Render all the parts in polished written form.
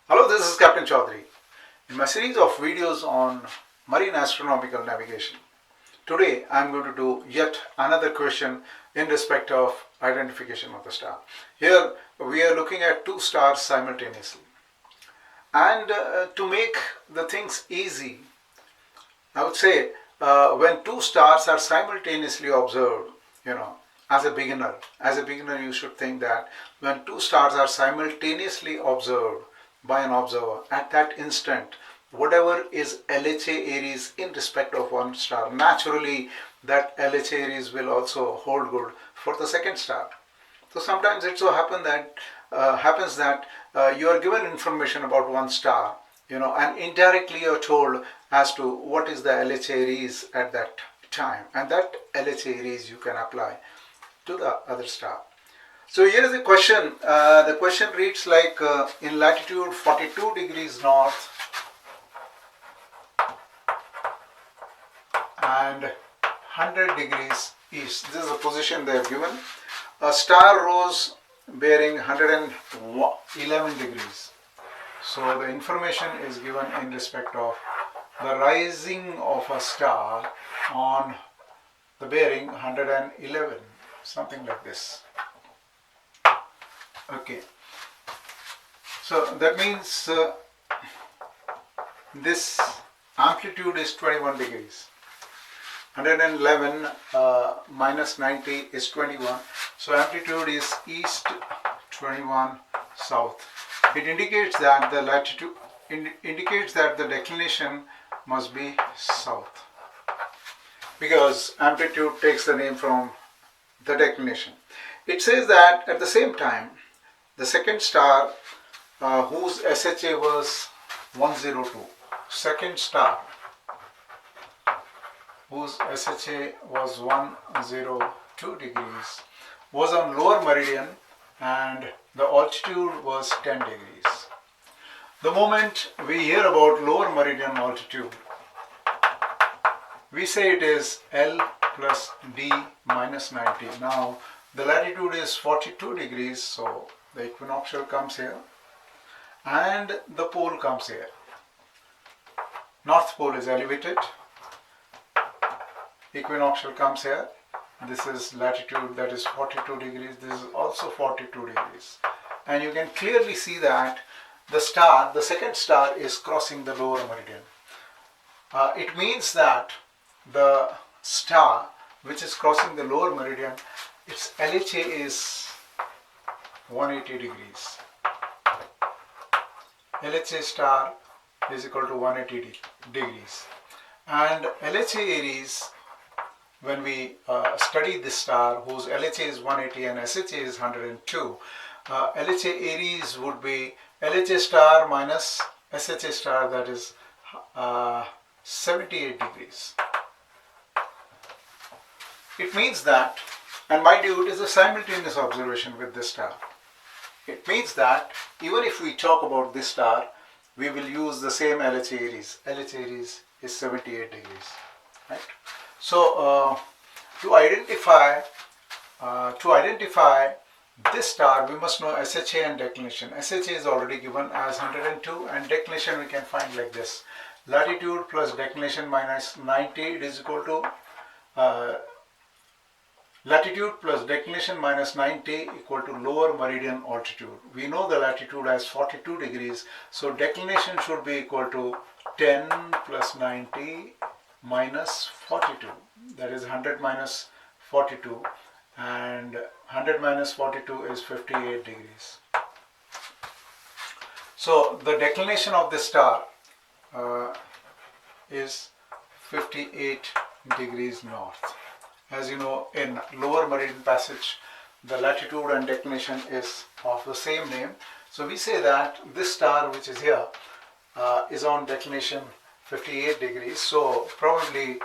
Hello, this is Captain Chaudhari. In my series of videos on marine astronomical navigation, today I am going to do yet another question in respect of identification of the star. Here we are looking at two stars simultaneously. And to make the things easy, I would say when two stars are simultaneously observed, as a beginner you should think that when two stars are simultaneously observed by an observer, at that instant, whatever is LHA Aries in respect of one star, naturally that LHA Aries will also hold good for the second star. So sometimes it so happens that you are given information about one star, and indirectly you're told as to what is the LHA Aries at that time, and that LHA Aries you can apply to the other star. So here is the question. The question reads like in latitude 42 degrees north and 100 degrees east. This is the position they have given. A star rose bearing 111 degrees. So the information is given in respect of the rising of a star on the bearing 111, something like this. Okay, so that means this amplitude is 21 degrees. 111 minus 90 is 21. So amplitude is east, 21 south. It indicates that the latitude indicates that the declination must be south, because amplitude takes the name from the declination. It says that at the same time, the second star whose SHA was 102, second star whose SHA was 102 degrees, was on lower meridian and the altitude was 10 degrees. The moment we hear about lower meridian altitude, we say it is L plus D minus 90. Now the latitude is 42 degrees, so the equinoctial comes here and the pole comes here. North pole is elevated, equinoctial comes here. This is latitude, that is 42 degrees. This is also 42 degrees. And you can clearly see that the star, the second star, is crossing the lower meridian. It means that the star which is crossing the lower meridian, its LHA is 180 degrees. LHA star is equal to 180 degrees. And LHA Aries, when we study this star whose LHA is 180 and SHA is 102, LHA Aries would be LHA star minus SHA star, that is 78 degrees. It means that, and mind you, it is a simultaneous observation with this star. It means that even if we talk about this star, we will use the same LHA Aries. LHA Aries is 78 degrees, right? So to identify this star, we must know SHA and declination. SHA is already given as 102, and declination we can find like this: latitude plus declination minus 90, it is equal to latitude plus declination minus 90 equal to lower meridian altitude. We know the latitude as 42 degrees, so declination should be equal to 10 plus 90 minus 42, that is 100 minus 42, and 100 minus 42 is 58 degrees. So the declination of this star is 58 degrees north. As you know, in lower meridian passage, the latitude and declination is of the same name. So we say that this star which is here is on declination 58 degrees. So probably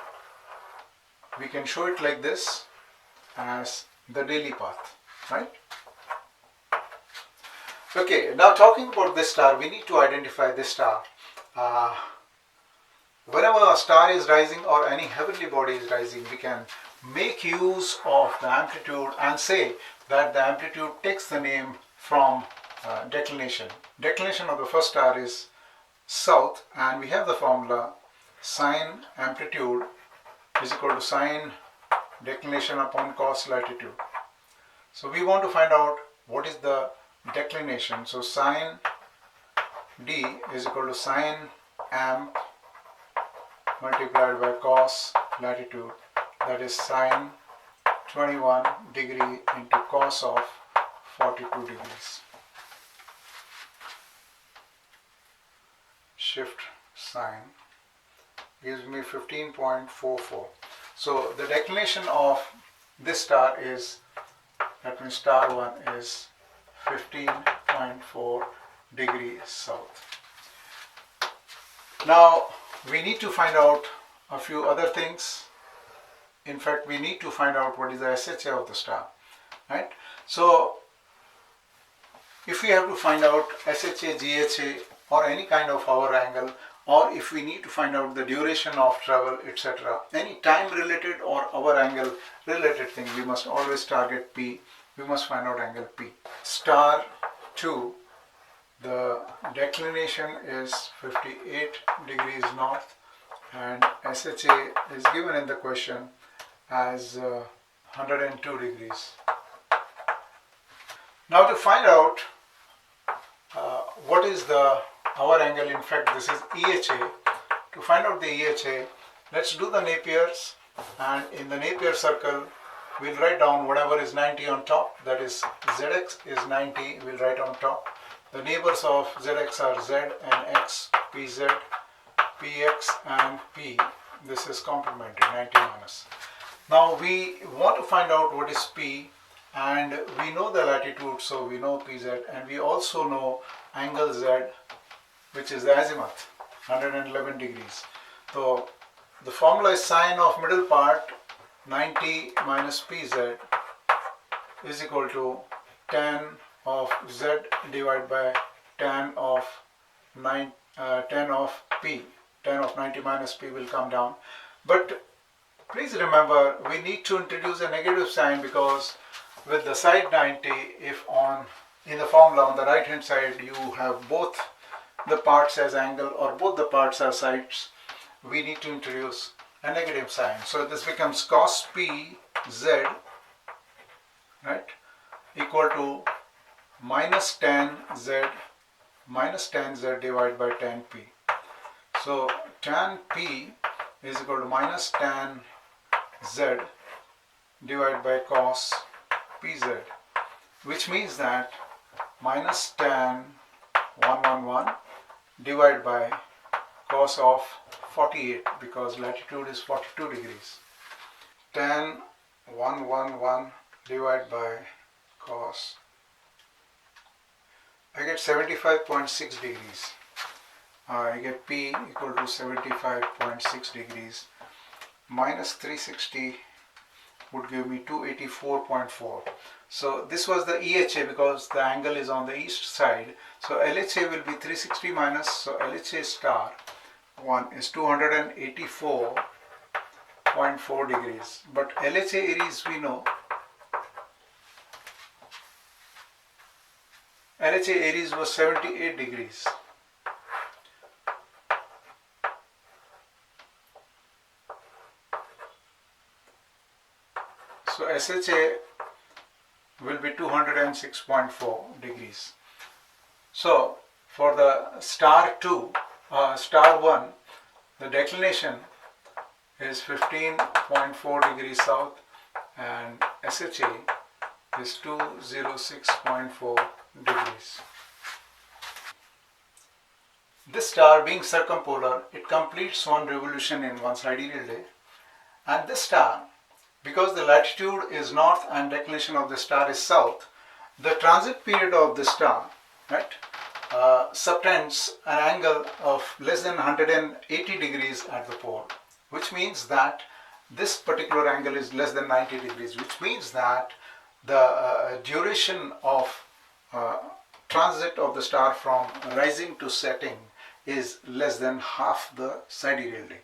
we can show it like this as the daily path, right? Okay, now talking about this star, we need to identify this star. Whenever a star is rising or any heavenly body is rising, we can make use of the amplitude and say that the amplitude takes the name from declination. Declination of the first star is south, and we have the formula sine amplitude is equal to sine declination upon cos latitude. So we want to find out what is the declination. So sine d is equal to sine amp multiplied by cos latitude, that is sine 21 degree into cos of 42 degrees. Shift sine gives me 15.44. So the declination of this star is, that means star 1 is 15.4 degrees south. Now we need to find out a few other things. In fact, we need to find out what is the SHA of the star, right? So if we have to find out SHA, GHA or any kind of hour angle, or if we need to find out the duration of travel, etc., any time related or hour angle related thing, we must always target P. We must find out angle P. Star 2, the declination is 58 degrees north, and SHA is given in the question as 102 degrees. Now to find out what is the hour angle, in fact this is EHA. To find out the EHA, let's do the Napier's, and in the Napier circle we'll write down whatever is 90 on top, that is ZX is 90, we'll write on top. The neighbors of ZX are Z and X, PZ, PX and P. This is complementary, 90 minus. Now we want to find out what is P, and we know the latitude, so we know PZ, and we also know angle Z, which is the azimuth, 111 degrees. So the formula is sine of middle part 90 minus PZ is equal to tan of Z divided by tan of P. Tan of 90 minus P will come down. But please remember, we need to introduce a negative sign, because with the side 90, if in the formula on the right hand side you have both the parts as angle or both the parts as sides, we need to introduce a negative sign. So this becomes cos P Z, right, equal to minus tan Z divided by tan P. So tan P is equal to minus tan Z divided by cos PZ, which means that minus tan 111 divided by cos of 48, because latitude is 42 degrees. Tan 111 divided by cos, I get 75.6 degrees. I get P equal to 75.6 degrees. Minus 360 would give me 284.4. So this was the EHA, because the angle is on the east side. So LHA will be 360 minus, so LHA star 1 is 284.4 degrees. But LHA Aries we know. LHA Aries was 78 degrees. So SHA will be 206.4 degrees. So for the star 2, star 1, the declination is 15.4 degrees south, and SHA is 206.4 degrees. This star being circumpolar, it completes one revolution in one sidereal day, and this star, because the latitude is north and declination of the star is south, the transit period of the star, right, subtends an angle of less than 180 degrees at the pole, which means that this particular angle is less than 90 degrees, which means that the duration of transit of the star from rising to setting is less than half the sidereal day.